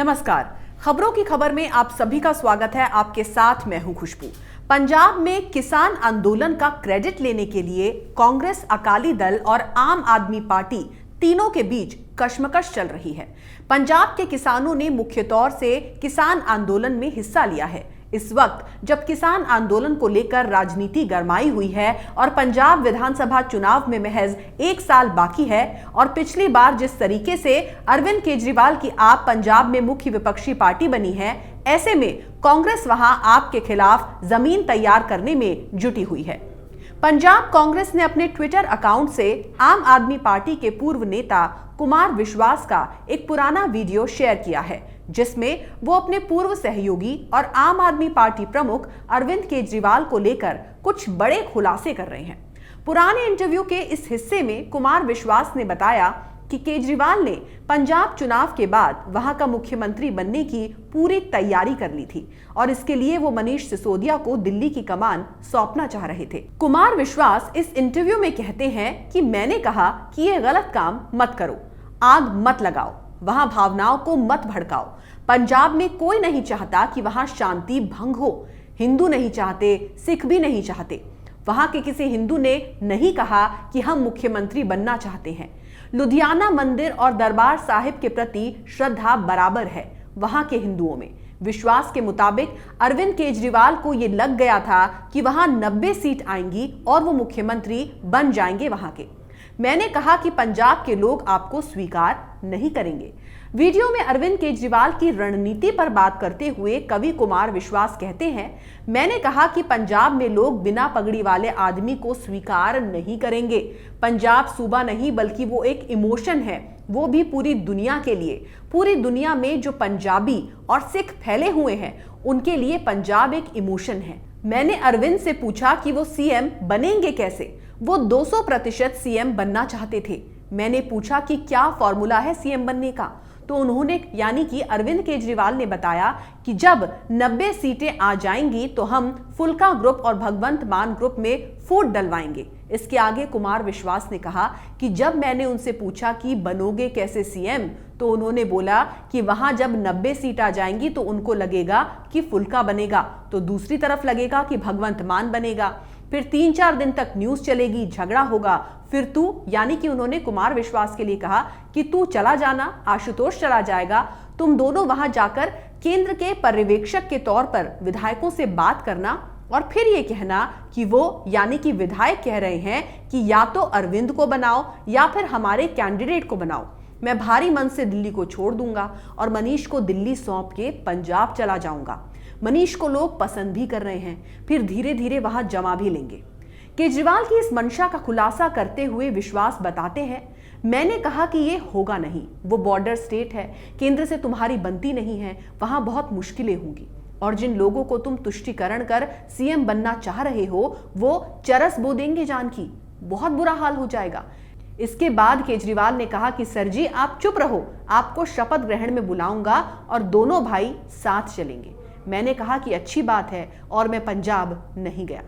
नमस्कार। खबरों की खबर में आप सभी का स्वागत है। आपके साथ मैं हूं खुशबू। पंजाब में किसान आंदोलन का क्रेडिट लेने के लिए कांग्रेस, अकाली दल और आम आदमी पार्टी तीनों के बीच कशमकश चल रही है। पंजाब के किसानों ने मुख्य तौर से किसान आंदोलन में हिस्सा लिया है। इस वक्त जब किसान आंदोलन को लेकर राजनीति गरमाई हुई है और पंजाब विधानसभा चुनाव में महज 1 साल बाकी है और पिछली बार जिस तरीके से अरविंद केजरीवाल की आप पंजाब में मुख्य विपक्षी पार्टी बनी है, ऐसे में कांग्रेस वहां आप के खिलाफ जमीन तैयार करने में जुटी हुई है। पंजाब कांग्रेस ने अपने ट्विटर अकाउंट से आम आदमी पार्टी के पूर्व नेता कुमार विश्वास का एक पुराना वीडियो शेयर किया है, जिसमें वो अपने पूर्व सहयोगी और आम आदमी पार्टी प्रमुख अरविंद केजरीवाल को लेकर कुछ बड़े खुलासे कर रहे हैं। पुराने इंटरव्यू के इस हिस्से में कुमार विश्वास ने बताया कि केजरीवाल ने पंजाब चुनाव के बाद वहां का मुख्यमंत्री बनने की पूरी तैयारी कर ली थी और इसके लिए वो मनीष सिसोदिया को दिल्ली की कमान सौंपना चाह रहे थे। कुमार विश्वास इस इंटरव्यू में कहते हैं कि मैंने कहा कि ये गलत काम मत करो, आग मत लगाओ, वहां भावनाओं को मत भड़काओ। पंजाब में कोई नहीं चाहता कि वहां शांति भंग हो। हिंदू नहीं चाहते, सिख भी नहीं चाहते। वहां के किसी हिंदू ने नहीं कहा कि हम मुख्यमंत्री बनना चाहते हैं। लुधियाना मंदिर और दरबार साहिब के प्रति श्रद्धा बराबर है वहां के हिंदुओं में। विश्वास के मुताबिक अरविंद केजरीवाल को यह लग गया था कि वहां 90 सीट आएंगी और वो मुख्यमंत्री बन जाएंगे वहां के। मैंने कहा कि पंजाब के लोग आपको स्वीकार नहीं करेंगे। वीडियो में अरविंद केजरीवाल की रणनीति पर बात करते हुए कवि कुमार विश्वास कहते हैं, मैंने कहा कि पंजाब में लोग बिना पगड़ी वाले आदमी को स्वीकार नहीं करेंगे। पंजाब सूबा नहीं बल्कि वो एक इमोशन है, वो भी पूरी दुनिया के लिए। पूरी दुनिया में जो पंजाबी और सिख फैले हुए हैं उनके लिए पंजाब एक इमोशन है। मैंने अरविंद से पूछा कि वो सीएम बनेंगे कैसे। वो 200% सीएम बनना चाहते थे। मैंने पूछा कि क्या फॉर्मूला है सीएम बनने का, तो उन्होंने यानी कि अरविंद केजरीवाल ने बताया कि जब 90 सीटें आ जाएंगी तो हम फुल्का ग्रुप और भगवंत मान ग्रुप में फूट डलवाएंगे। इसके आगे कुमार विश्वास ने कहा कि जब मैंने उनसे पूछा कि बनोगे कैसे सीएम, तो उन्होंने बोला कि वहां जब 90 सीट आ जाएंगी तो उनको लगेगा कि फुल्का बनेगा, तो दूसरी तरफ लगेगा कि भगवंत मान बनेगा। फिर 3-4 दिन तक न्यूज चलेगी, झगड़ा होगा, फिर तू यानी कि उन्होंने कुमार विश्वास के लिए कहा कि तू चला जाना, आशुतोष चला जाएगा, तुम दोनों वहां जाकर केंद्र के पर्यवेक्षक के तौर पर विधायकों से बात करना और फिर ये कहना कि वो यानी कि विधायक कह रहे हैं कि या तो अरविंद को बनाओ या फिर हमारे कैंडिडेट को बनाओ। मैं भारी मन से दिल्ली को छोड़ दूंगा और मनीष को दिल्ली सौंप के पंजाब चला जाऊंगा। मनीष को लोग पसंद भी कर रहे हैं, फिर धीरे धीरे वहां जमा भी लेंगे। केजरीवाल की इस मंशा का खुलासा करते हुए विश्वास बताते हैं, मैंने कहा कि ये होगा नहीं, वो बॉर्डर स्टेट है, केंद्र से तुम्हारी बनती नहीं है, वहां बहुत मुश्किलें होंगी और जिन लोगों को तुम तुष्टीकरण कर सीएम बनना चाह रहे हो वो चरस बो देंगे जान की, बहुत बुरा हाल हो जाएगा। इसके बाद केजरीवाल ने कहा कि सर जी आप चुप रहो, आपको शपथ ग्रहण में बुलाऊंगा और दोनों भाई साथ चलेंगे। मैंने कहा कि अच्छी बात है और मैं पंजाब नहीं गया।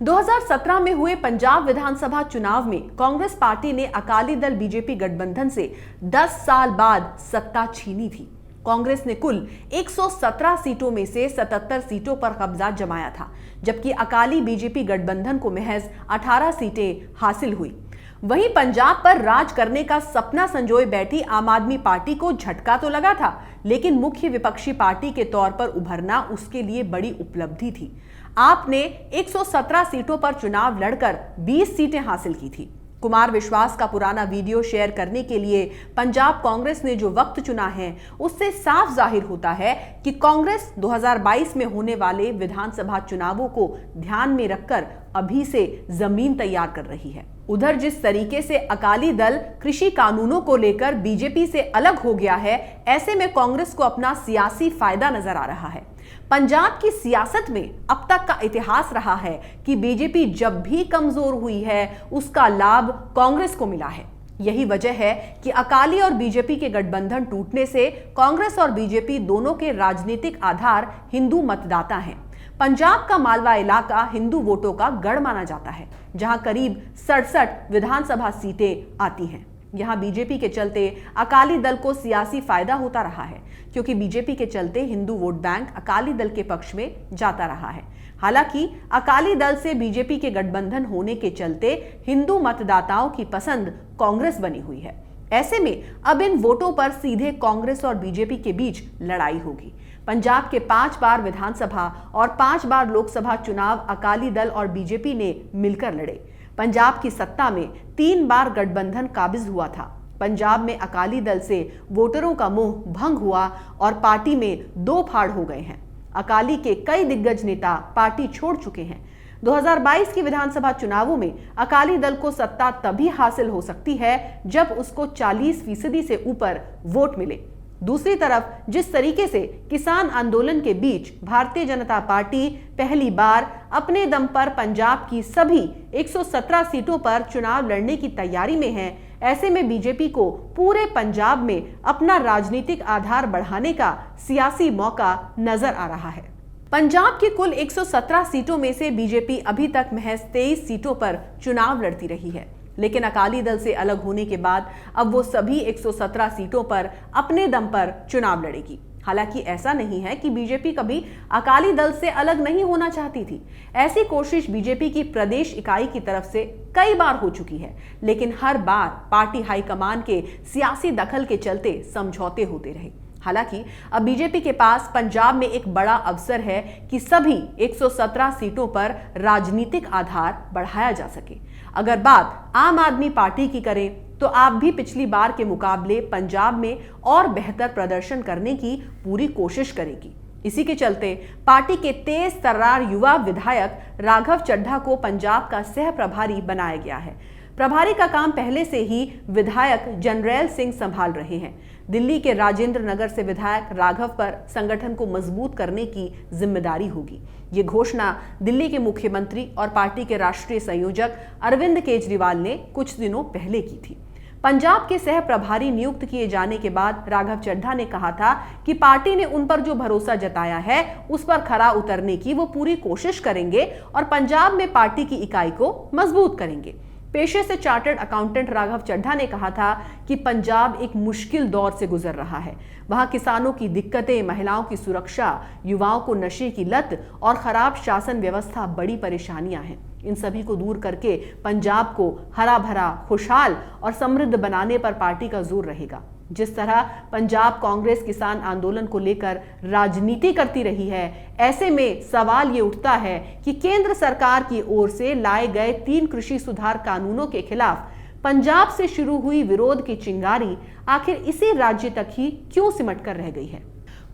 2017 में हुए पंजाब विधानसभा चुनाव में कांग्रेस पार्टी ने अकाली दल बीजेपी गठबंधन से 10 साल बाद सत्ता छीनी थी। कांग्रेस ने कुल 117 सीटों में से 77 सीटों पर कब्जा जमाया था, जबकि अकाली बीजेपी गठबंधन को महज 18 सीटें हासिल हुई। वहीं पंजाब पर राज करने का सपना संजोए बैठी आम आदमी पार्टी को झटका तो लगा था, लेकिन मुख्य विपक्षी पार्टी के तौर पर उभरना उसके लिए बड़ी उपलब्धि थी। आपने 117 सीटों पर चुनाव लड़कर 20 सीटें हासिल की थी। कुमार विश्वास का पुराना वीडियो शेयर करने के लिए पंजाब कांग्रेस ने जो वक्त चुना है, उससे साफ जाहिर होता है कि कांग्रेस 2022 में होने वाले विधानसभा चुनावों को ध्यान में रखकर अभी से जमीन तैयार कर रही है। उधर जिस तरीके से अकाली दल कृषि कानूनों को लेकर बीजेपी से अलग हो गया है, ऐसे में कांग्रेस को अपना सियासी फायदा नजर आ रहा है। पंजाब की सियासत में अब तक का इतिहास रहा है कि बीजेपी जब भी कमजोर हुई है उसका लाभ कांग्रेस को मिला है। यही वजह है कि अकाली और बीजेपी के गठबंधन टूटने से कांग्रेस और बीजेपी दोनों के राजनीतिक आधार हिंदू मतदाता हैं। पंजाब का मालवा इलाका हिंदू वोटों का गढ़ माना जाता है, जहां करीब 67 विधानसभा सीटें आती हैं। यहां बीजेपी के चलते अकाली दल को सियासी फायदा होता रहा है, क्योंकि बीजेपी के चलते हिंदू वोट बैंक अकाली दल के पक्ष में जाता रहा है। हालांकि अकाली दल से बीजेपी के गठबंधन होने के चलते हिंदू मतदाताओं की पसंद कांग्रेस बनी हुई है। ऐसे में अब इन वोटों पर सीधे कांग्रेस और बीजेपी के बीच लड़ाई होगी। पंजाब के 5 बार विधानसभा और 5 बार लोकसभा चुनाव अकाली दल और बीजेपी ने मिलकर लड़े। पंजाब की सत्ता में 3 बार गठबंधन काबिज हुआ था। पंजाब में अकाली दल से वोटरों का मोह भंग हुआ और पार्टी में 2 फाड़ हो गए हैं। अकाली के कई दिग्गज नेता पार्टी छोड़ चुके हैं। 2022 के विधानसभा चुनावों में अकाली दल को सत्ता तभी हासिल हो सकती है जब उसको 40% से ऊपर वोट मिले। दूसरी तरफ जिस तरीके से किसान आंदोलन के बीच भारतीय जनता पार्टी पहली बार अपने दम पर पंजाब की सभी 117 सीटों पर चुनाव लड़ने की तैयारी में है, ऐसे में बीजेपी को पूरे पंजाब में अपना राजनीतिक आधार बढ़ाने का सियासी मौका नजर आ रहा है। पंजाब की कुल 117 सीटों में से बीजेपी अभी तक महज 23 सीटों पर चुनाव लड़ती रही है, लेकिन अकाली दल से अलग होने के बाद अब वो सभी 117 सीटों पर अपने दम पर चुनाव लड़ेगी। हालांकि ऐसा नहीं है कि बीजेपी कभी अकाली दल से अलग नहीं होना चाहती थी। ऐसी कोशिश बीजेपी की प्रदेश इकाई की तरफ से कई बार हो चुकी है, लेकिन हर बार पार्टी हाईकमान के सियासी दखल के चलते समझौते होते रहे। हालांकि अब बीजेपी के पास पंजाब में एक बड़ा अवसर है कि सभी 117 सीटों पर राजनीतिक आधार बढ़ाया जा सके। अगर बात आम आदमी पार्टी की करें तो आप भी पिछली बार के मुकाबले पंजाब में और बेहतर प्रदर्शन करने की पूरी कोशिश करेगी। इसी के चलते पार्टी के तेज तर्रार युवा विधायक राघव चड्ढा को पंजाब का सह प्रभारी बनाया गया है। प्रभारी का काम पहले से ही विधायक जनरैल सिंह संभाल रहे हैं। दिल्ली के राजेंद्र नगर से विधायक राघव पर संगठन को मजबूत करने की जिम्मेदारी होगी। ये घोषणा दिल्ली के मुख्यमंत्री और पार्टी के राष्ट्रीय संयोजक अरविंद केजरीवाल ने कुछ दिनों पहले की थी। पंजाब के सह प्रभारी नियुक्त किए जाने के बाद राघव चड्ढा ने कहा था कि पार्टी ने उन पर जो भरोसा जताया है उस पर खरा उतरने की वो पूरी कोशिश करेंगे और पंजाब में पार्टी की इकाई को मजबूत करेंगे। पेशे से चार्टर्ड अकाउंटेंट राघव चड्ढा ने कहा था कि पंजाब एक मुश्किल दौर से गुजर रहा है। वहां किसानों की दिक्कतें, महिलाओं की सुरक्षा, युवाओं को नशे की लत और खराब शासन व्यवस्था बड़ी परेशानियां हैं। इन सभी को दूर करके पंजाब को हरा भरा, खुशहाल और समृद्ध बनाने पर पार्टी का जोर रहेगा। जिस तरह पंजाब कांग्रेस किसान आंदोलन को लेकर राजनीति करती रही है, ऐसे में सवाल ये उठता है कि केंद्र सरकार की ओर से लाए गए 3 कृषि सुधार कानूनों के खिलाफ पंजाब से शुरू हुई विरोध की चिंगारी आखिर इसी राज्य तक ही क्यों सिमट कर रह गई है।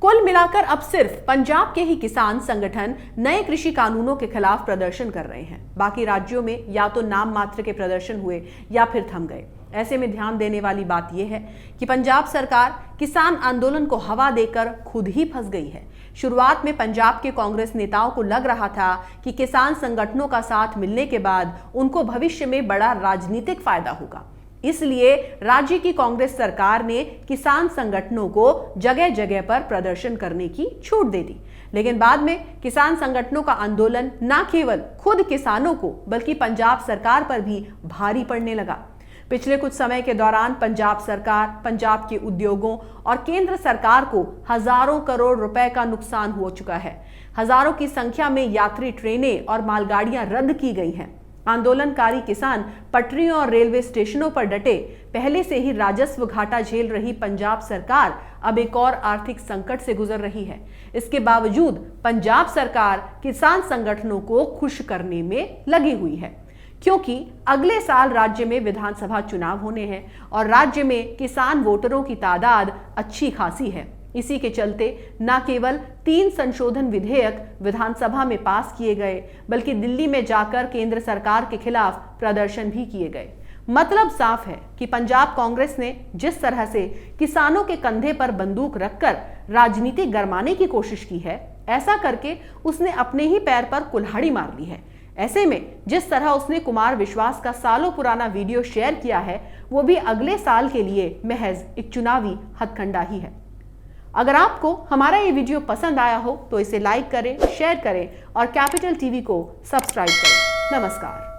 कुल मिलाकर अब सिर्फ पंजाब के ही किसान संगठन नए कृषि कानूनों के खिलाफ प्रदर्शन कर रहे हैं। बाकी राज्यों में या तो नाम मात्र के प्रदर्शन हुए या फिर थम गए। ऐसे में ध्यान देने वाली बात यह है कि पंजाब सरकार किसान आंदोलन को हवा देकर खुद ही फंस गई है। शुरुआत में पंजाब के कांग्रेस नेताओं को लग रहा था कि किसान संगठनों का साथ मिलने के बाद उनको भविष्य में बड़ा राजनीतिक फायदा होगा। इसलिए राज्य की कांग्रेस सरकार ने किसान संगठनों को जगह जगह पर प्रदर्शन करने की छूट दे दी। लेकिन बाद में किसान संगठनों का आंदोलन न केवल खुद किसानों को बल्कि पंजाब सरकार पर भी भारी पड़ने लगा। पिछले कुछ समय के दौरान पंजाब सरकार, पंजाब के उद्योगों और केंद्र सरकार को हजारों करोड़ रुपए का नुकसान हो चुका है। हजारों की संख्या में यात्री ट्रेनें और मालगाड़ियां रद्द की गई हैं। आंदोलनकारी किसान पटरियों और रेलवे स्टेशनों पर डटे। पहले से ही राजस्व घाटा झेल रही पंजाब सरकार अब एक और आर्थिक संकट से गुजर रही है। इसके बावजूद पंजाब सरकार किसान संगठनों को खुश करने में लगी हुई है, क्योंकि अगले साल राज्य में विधानसभा चुनाव होने हैं और राज्य में किसान वोटरों की तादाद अच्छी खासी है। इसी के चलते न केवल 3 संशोधन विधेयक विधानसभा में पास किए गए, बल्कि दिल्ली में जाकर केंद्र सरकार के खिलाफ प्रदर्शन भी किए गए। मतलब साफ है कि पंजाब कांग्रेस ने जिस तरह से किसानों के कंधे पर बंदूक रखकर राजनीति गरमाने की कोशिश की है, ऐसा करके उसने अपने ही पैर पर कुल्हाड़ी मार ली है। ऐसे में जिस तरह उसने कुमार विश्वास का सालों पुराना वीडियो शेयर किया है, वो भी अगले साल के लिए महज एक चुनावी हथकंडा ही है। अगर आपको हमारा ये वीडियो पसंद आया हो तो इसे लाइक करें, शेयर करें और कैपिटल टीवी को सब्सक्राइब करें। नमस्कार।